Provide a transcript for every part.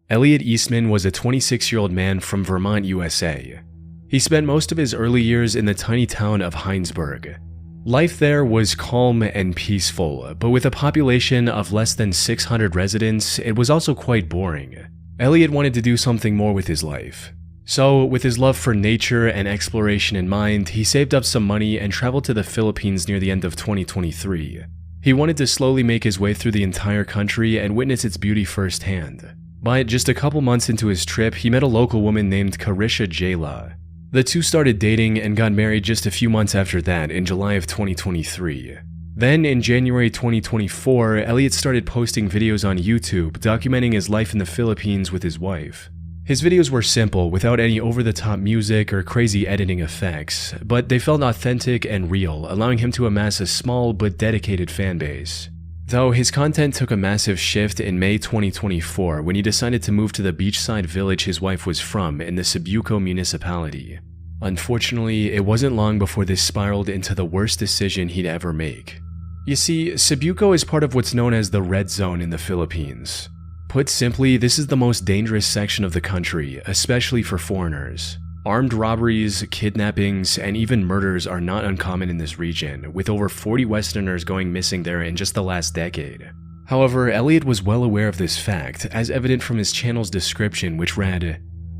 Elliot Eastman was a 26-year-old man from Vermont, USA. He spent most of his early years in the tiny town of Heinsberg. Life there was calm and peaceful, but with a population of less than 600 residents, it was also quite boring. Elliot wanted to do something more with his life. So, with his love for nature and exploration in mind, he saved up some money and traveled to the Philippines near the end of 2023. He wanted to slowly make his way through the entire country and witness its beauty firsthand. But just a couple months into his trip, he met a local woman named Carisha Jayla. The two started dating and got married just a few months after that in July of 2023. Then in January 2024, Elliot started posting videos on YouTube documenting his life in the Philippines with his wife. His videos were simple, without any over-the-top music or crazy editing effects, but they felt authentic and real, allowing him to amass a small but dedicated fan base. Though his content took a massive shift in May 2024 when he decided to move to the beachside village his wife was from in the Cebuco municipality. Unfortunately, it wasn't long before this spiraled into the worst decision he'd ever make. You see, Cebuco is part of what's known as the Red Zone in the Philippines. Put simply, this is the most dangerous section of the country, especially for foreigners. Armed robberies, kidnappings, and even murders are not uncommon in this region, with over 40 Westerners going missing there in just the last decade. However, Elliot was well aware of this fact, as evident from his channel's description, which read,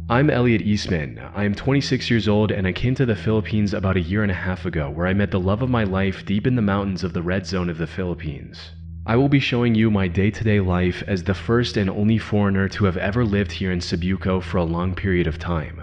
"I'm Elliot Eastman. I am 26 years old and I came to the Philippines about a year and a half ago, where I met the love of my life deep in the mountains of the Red Zone of the Philippines. I will be showing you my day-to-day life as the first and only foreigner to have ever lived here in Cebuco for a long period of time."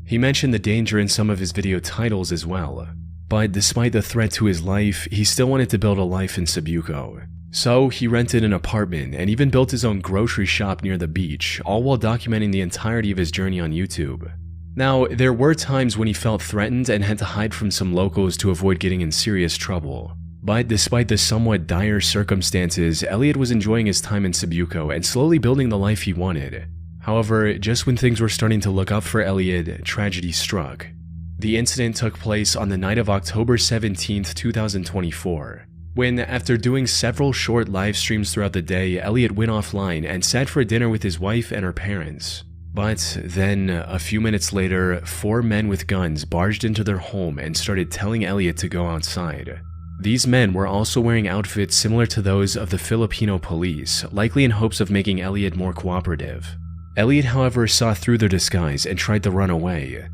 He mentioned the danger in some of his video titles as well. But despite the threat to his life, he still wanted to build a life in Cebuco. So he rented an apartment and even built his own grocery shop near the beach, all while documenting the entirety of his journey on YouTube. Now, there were times when he felt threatened and had to hide from some locals to avoid getting in serious trouble. But despite the somewhat dire circumstances, Elliot was enjoying his time in Cebuco and slowly building the life he wanted. However, just when things were starting to look up for Elliot, tragedy struck. The incident took place on the night of October 17, 2024, when, after doing several short live streams throughout the day, Elliot went offline and sat for dinner with his wife and her parents. But then, a few minutes later, 4 men with guns barged into their home and started telling Elliot to go outside. These men were also wearing outfits similar to those of the Filipino police, likely in hopes of making Elliot more cooperative. Elliot, however, saw through their disguise and tried to run away.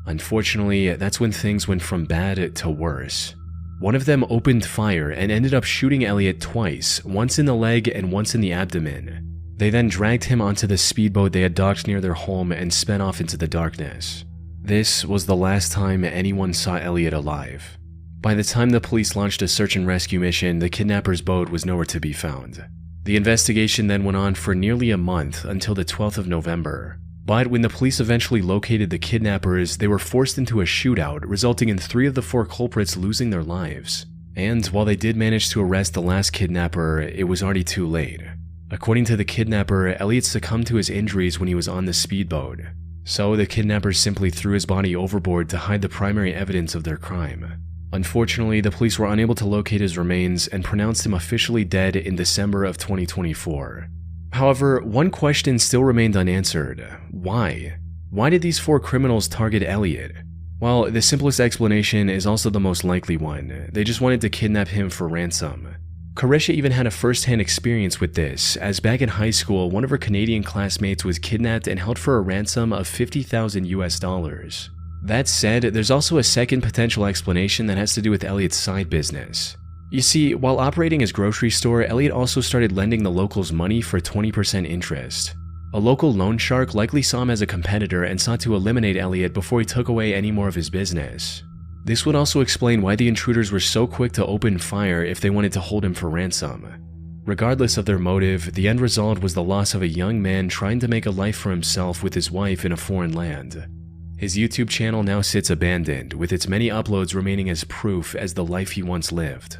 Unfortunately, that's when things went from bad to worse. One of them opened fire and ended up shooting Elliot twice, once in the leg and once in the abdomen. They then dragged him onto the speedboat they had docked near their home and sped off into the darkness. This was the last time anyone saw Elliot alive. By the time the police launched a search and rescue mission, the kidnapper's boat was nowhere to be found. The investigation then went on for nearly a month until the 12th of November. But when the police eventually located the kidnappers, they were forced into a shootout, resulting in 3 of the 4 culprits losing their lives. And while they did manage to arrest the last kidnapper, it was already too late. According to the kidnapper, Elliot succumbed to his injuries when he was on the speedboat. So the kidnappers simply threw his body overboard to hide the primary evidence of their crime. Unfortunately, the police were unable to locate his remains and pronounced him officially dead in December of 2024. However, one question still remained unanswered. Why? Why did these 4 criminals target Elliot? Well, the simplest explanation is also the most likely one. They just wanted to kidnap him for ransom. Carisha even had a first-hand experience with this, as back in high school, one of her Canadian classmates was kidnapped and held for a ransom of $50,000 US. That said, there's also a second potential explanation that has to do with Elliot's side business. You see, while operating his grocery store, Elliot also started lending the locals money for 20% interest. A local loan shark likely saw him as a competitor and sought to eliminate Elliot before he took away any more of his business. This would also explain why the intruders were so quick to open fire if they wanted to hold him for ransom. Regardless of their motive, the end result was the loss of a young man trying to make a life for himself with his wife in a foreign land. His YouTube channel now sits abandoned, with its many uploads remaining as proof as the life he once lived.